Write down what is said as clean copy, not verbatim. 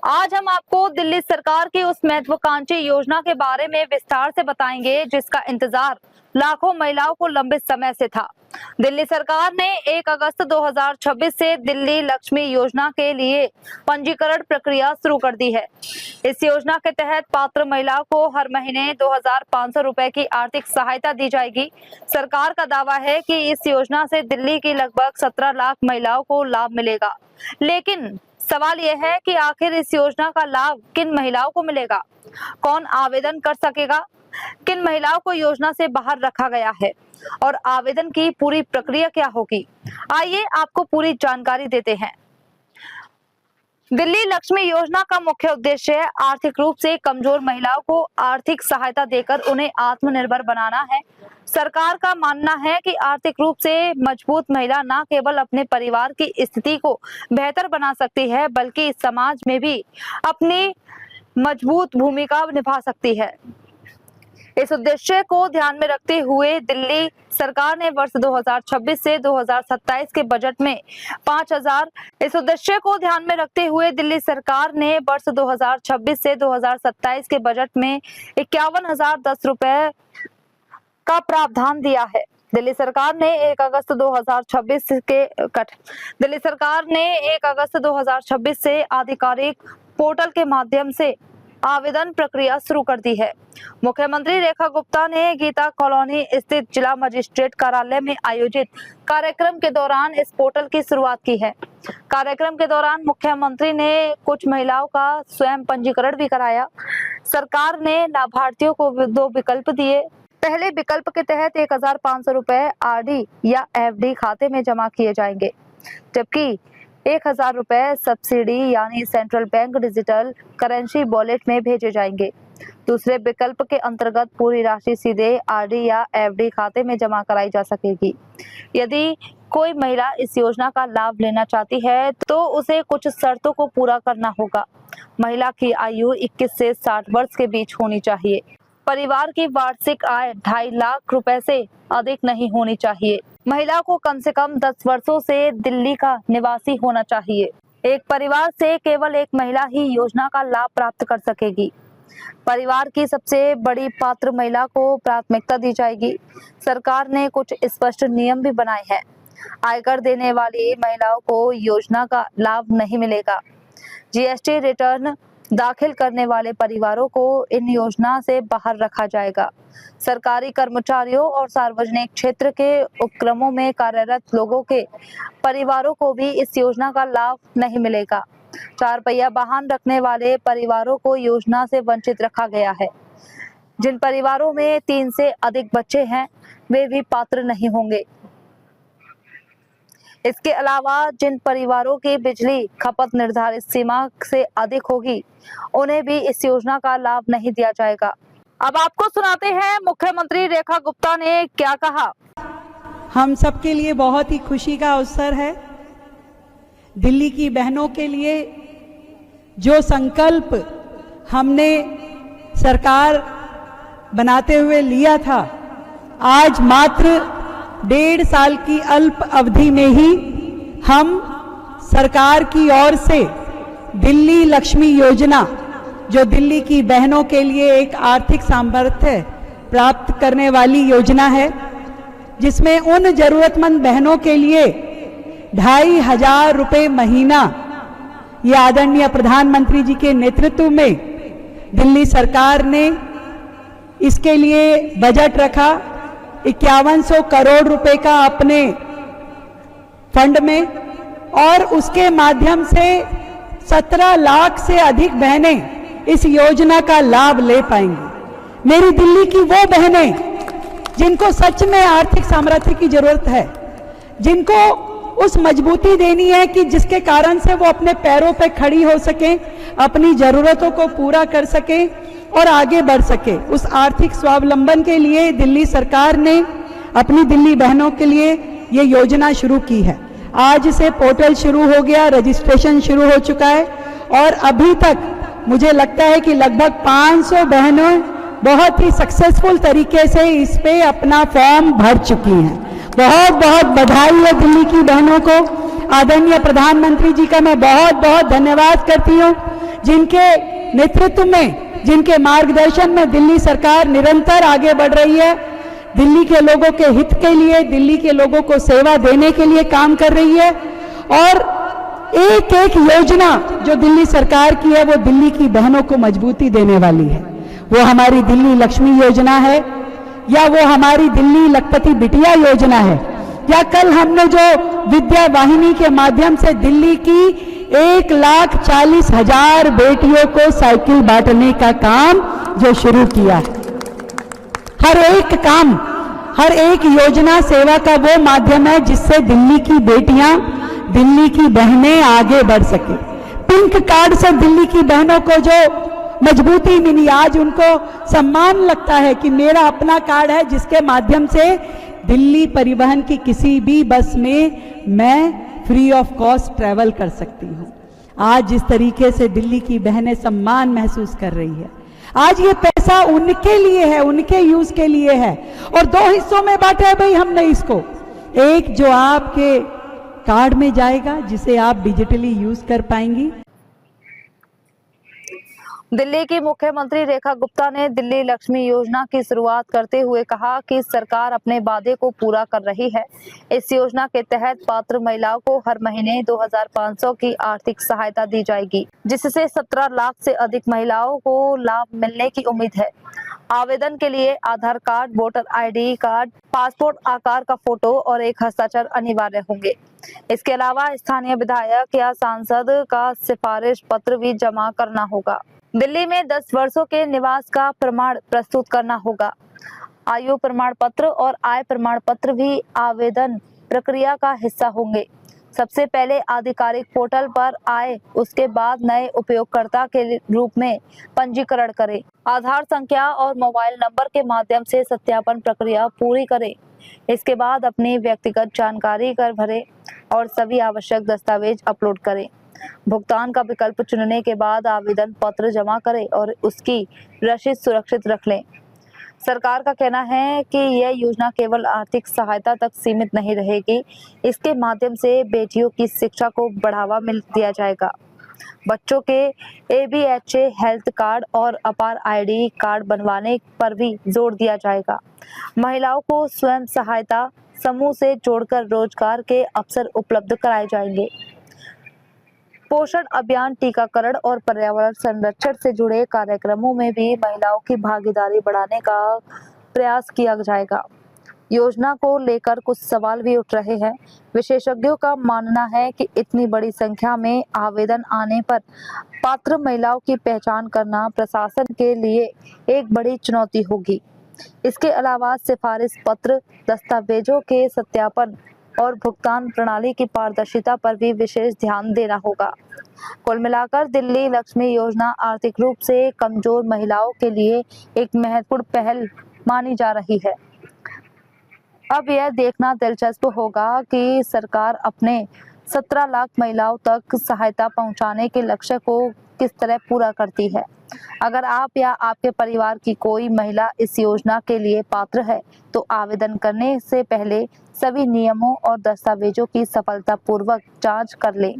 आज हम आपको दिल्ली सरकार की उस महत्वाकांक्षी योजना के बारे में विस्तार से बताएंगे जिसका इंतजार लाखों महिलाओं को लंबे समय से था। दिल्ली सरकार ने 1 अगस्त 2026 से दिल्ली लक्ष्मी योजना के लिए पंजीकरण प्रक्रिया शुरू कर दी है। इस योजना के तहत पात्र महिलाओं को हर महीने 2500 रुपए की आर्थिक सहायता दी जाएगी। सरकार का दावा है कि इस योजना से दिल्ली की लगभग 17 लाख महिलाओं को लाभ मिलेगा। लेकिन सवाल यह है कि आखिर इस योजना का लाभ किन महिलाओं को मिलेगा, कौन आवेदन कर सकेगा, किन महिलाओं को योजना से बाहर रखा गया है और आवेदन की पूरी प्रक्रिया क्या होगी। आइए आपको पूरी जानकारी देते हैं। दिल्ली लक्ष्मी योजना का मुख्य उद्देश्य है आर्थिक रूप से कमजोर महिलाओं को आर्थिक सहायता देकर उन्हें आत्मनिर्भर बनाना है। सरकार का मानना है कि आर्थिक रूप से मजबूत महिला न केवल अपने परिवार की स्थिति को बेहतर बना सकती है बल्कि समाज में भी अपनी मजबूत भूमिका निभा सकती है। इस उद्देश्य को ध्यान में रखते हुए दिल्ली सरकार ने वर्ष 2026 से 2027 के बजट में 5000 इस उद्देश्य को ध्यान में रखते हुए दिल्ली सरकार ने वर्ष 2026 से 2027 के बजट में 51,010 रुपए का प्रावधान दिया है। दिल्ली सरकार ने 1 अगस्त 2026 से आधिकारिक पोर्टल के माध्यम से आवेदन प्रक्रिया शुरू कर दी है। मुख्यमंत्री रेखा गुप्ता ने गीता कॉलोनी स्थित जिला मजिस्ट्रेट कार्यालय में आयोजित कार्यक्रम के दौरान इस पोर्टल की शुरुआत की है। कार्यक्रम के दौरान मुख्यमंत्री ने कुछ महिलाओं का स्वयं पंजीकरण भी कराया। सरकार ने लाभार्थियों को 2 विकल्प दिए। पहले विकल्प के तहत 1500 रुपए आरडी या एफडी खाते में जमा किए जाएंगे, जबकि 1000 रुपए सब्सिडी यानी central bank digital currency wallet में भेजे जाएंगे। दूसरे विकल्प के अंतर्गत पूरी राशि सीधे आरडी या एफडी खाते में जमा कराई जा सकेगी। यदि कोई महिला इस योजना का लाभ लेना चाहती है तो उसे कुछ शर्तों को पूरा करना होगा। महिला की आयु 21 से 60 वर्ष के बीच होनी चाहिए। परिवार की वार्षिक आय 2.5 लाख रुपए से अधिक नहीं होनी चाहिए। महिला को कम से कम 10 वर्षों से दिल्ली का निवासी होना चाहिए। एक परिवार से केवल एक महिला ही योजना का लाभ प्राप्त कर सकेगी। परिवार की सबसे बड़ी पात्र महिला को प्राथमिकता दी जाएगी। सरकार ने कुछ स्पष्ट नियम भी बनाए हैं। आयकर देने वाली महिलाओं को योजना का लाभ नहीं मिलेगा। जीएसटी रिटर्न दाखिल करने वाले परिवारों को इन योजना से बाहर रखा जाएगा। सरकारी कर्मचारियों और सार्वजनिक क्षेत्र के उपक्रमों में कार्यरत लोगों के परिवारों को भी इस योजना का लाभ नहीं मिलेगा। 4 पहिया वाहन रखने वाले परिवारों को योजना से वंचित रखा गया है। जिन परिवारों में 3 से अधिक बच्चे हैं वे भी पात्र नहीं होंगे। इसके अलावा जिन परिवारों की बिजली खपत निर्धारित सीमा से अधिक होगी उन्हें भी इस योजना का लाभ नहीं दिया जाएगा। अब आपको सुनाते हैं मुख्यमंत्री रेखा गुप्ता ने क्या कहा। हम सबके लिए बहुत ही खुशी का अवसर है। दिल्ली की बहनों के लिए जो संकल्प हमने सरकार बनाते हुए लिया था, आज मात्र 1.5 साल की अल्प अवधि में ही हम सरकार की ओर से दिल्ली लक्ष्मी योजना, जो दिल्ली की बहनों के लिए एक आर्थिक सामर्थ्य प्राप्त करने वाली योजना है, जिसमें उन जरूरतमंद बहनों के लिए 2,500 रुपये महीना, ये आदरणीय प्रधानमंत्री जी के नेतृत्व में दिल्ली सरकार ने इसके लिए बजट रखा। 5100 करोड़ रुपए का अपने फंड में, और उसके माध्यम से 17 लाख से अधिक बहनें इस योजना का लाभ ले पाएंगी। मेरी दिल्ली की वो बहनें जिनको सच में आर्थिक सामर्थ्य की जरूरत है, जिनको उस मजबूती देनी है कि जिसके कारण से वो अपने पैरों पे खड़ी हो सके, अपनी जरूरतों को पूरा कर सके और आगे बढ़ सके, उस आर्थिक स्वावलंबन के लिए दिल्ली सरकार ने अपनी दिल्ली बहनों के लिए ये योजना शुरू की है। आज से पोर्टल शुरू हो गया, रजिस्ट्रेशन शुरू हो चुका है और अभी तक मुझे लगता है कि लगभग 500 बहनें बहुत ही सक्सेसफुल तरीके से इस पे अपना फॉर्म भर चुकी हैं। बहुत बहुत बधाई है दिल्ली की बहनों को। आदरणीय प्रधानमंत्री जी का मैं बहुत बहुत धन्यवाद करती हूँ जिनके नेतृत्व में, जिनके मार्गदर्शन में दिल्ली सरकार निरंतर आगे बढ़ रही है, दिल्ली के लोगों के हित के लिए, दिल्ली के लोगों को सेवा देने के लिए काम कर रही है। और एक एक योजना जो दिल्ली सरकार की है वो दिल्ली की बहनों को मजबूती देने वाली है। वो हमारी दिल्ली लक्ष्मी योजना है, या वो हमारी दिल्ली लखपति बिटिया योजना है, या कल हमने जो विद्या वाहिनी के माध्यम से दिल्ली की 1,40,000 बेटियों को साइकिल बांटने का काम जो शुरू किया है। हर एक काम, हर एक योजना सेवा का वो माध्यम है जिससे दिल्ली की बेटियां, दिल्ली की बहनें आगे बढ़ सके। पिंक कार्ड से दिल्ली की बहनों को जो मजबूती मिली, आज उनको सम्मान लगता है कि मेरा अपना कार्ड है जिसके माध्यम से दिल्ली परिवहन की किसी भी बस में मैं फ्री ऑफ कॉस्ट ट्रैवल कर सकती हूँ। आज जिस तरीके से दिल्ली की बहनें सम्मान महसूस कर रही है, आज ये पैसा उनके लिए है, उनके यूज के लिए है। और 2 हिस्सों में बांटा है भाई हमने इसको। एक जो आपके कार्ड में जाएगा, जिसे आप डिजिटली यूज कर पाएंगी। दिल्ली की मुख्यमंत्री रेखा गुप्ता ने दिल्ली लक्ष्मी योजना की शुरुआत करते हुए कहा कि सरकार अपने वादे को पूरा कर रही है। इस योजना के तहत पात्र महिलाओं को हर महीने 2,500 की आर्थिक सहायता दी जाएगी, जिससे 17 लाख से अधिक महिलाओं को लाभ मिलने की उम्मीद है। आवेदन के लिए Aadhaar card, voter ID card, passport आकार का फोटो और एक हस्ताक्षर अनिवार्य होंगे। इसके अलावा स्थानीय विधायक या सांसद का सिफारिश पत्र भी जमा करना होगा। दिल्ली में 10 वर्षों के निवास का प्रमाण प्रस्तुत करना होगा। आयु प्रमाण पत्र और आय प्रमाण पत्र भी आवेदन प्रक्रिया का हिस्सा होंगे। सबसे पहले आधिकारिक पोर्टल पर आए, उसके बाद नए उपयोगकर्ता के रूप में पंजीकरण करें। आधार संख्या और मोबाइल नंबर के माध्यम से सत्यापन प्रक्रिया पूरी करें। इसके बाद अपनी व्यक्तिगत जानकारी कर भरें और सभी आवश्यक दस्तावेज अपलोड करें। भुगतान का विकल्प चुनने के बाद आवेदन पत्र जमा करें और उसकी रसीद सुरक्षित रख लें। सरकार का कहना है कि यह योजना केवल आर्थिक सहायता तक सीमित नहीं रहेगी। इसके माध्यम से बेटियों की शिक्षा को बढ़ावा दिया जाएगा। बच्चों के ABHA हेल्थ कार्ड और अपार ID कार्ड बनवाने पर भी जोर दिया जाएगा। महिलाओं को स्वयं सहायता समूह से जोड़कर रोजगार के अवसर उपलब्ध कराए जाएंगे। पोषण अभियान, टीकाकरण और पर्यावरण संरक्षण से जुड़े कार्यक्रमों में भी महिलाओं की भागीदारी बढ़ाने का प्रयास किया जाएगा। योजना को लेकर कुछ सवाल भी उठ रहे हैं। विशेषज्ञों का मानना है कि इतनी बड़ी संख्या में आवेदन आने पर पात्र महिलाओं की पहचान करना प्रशासन के लिए एक बड़ी चुनौती होगी। इसके अलावा सिफारिश पत्र, दस्तावेजों के सत्यापन और भुगतान प्रणाली की पारदर्शिता पर भी विशेष ध्यान देना होगा। कुल मिलाकर दिल्ली लक्ष्मी योजना आर्थिक रूप से कमजोर महिलाओं के लिए एक महत्वपूर्ण पहल मानी जा रही है। अब यह देखना दिलचस्प होगा कि सरकार अपने 17 लाख महिलाओं तक सहायता पहुंचाने के लक्ष्य को किस तरह पूरा करती है। अगर आप या आपके परिवार की कोई महिला इस योजना के लिए पात्र है, तो आवेदन करने से पहले सभी नियमों और दस्तावेजों की सफलतापूर्वक जांच कर लें।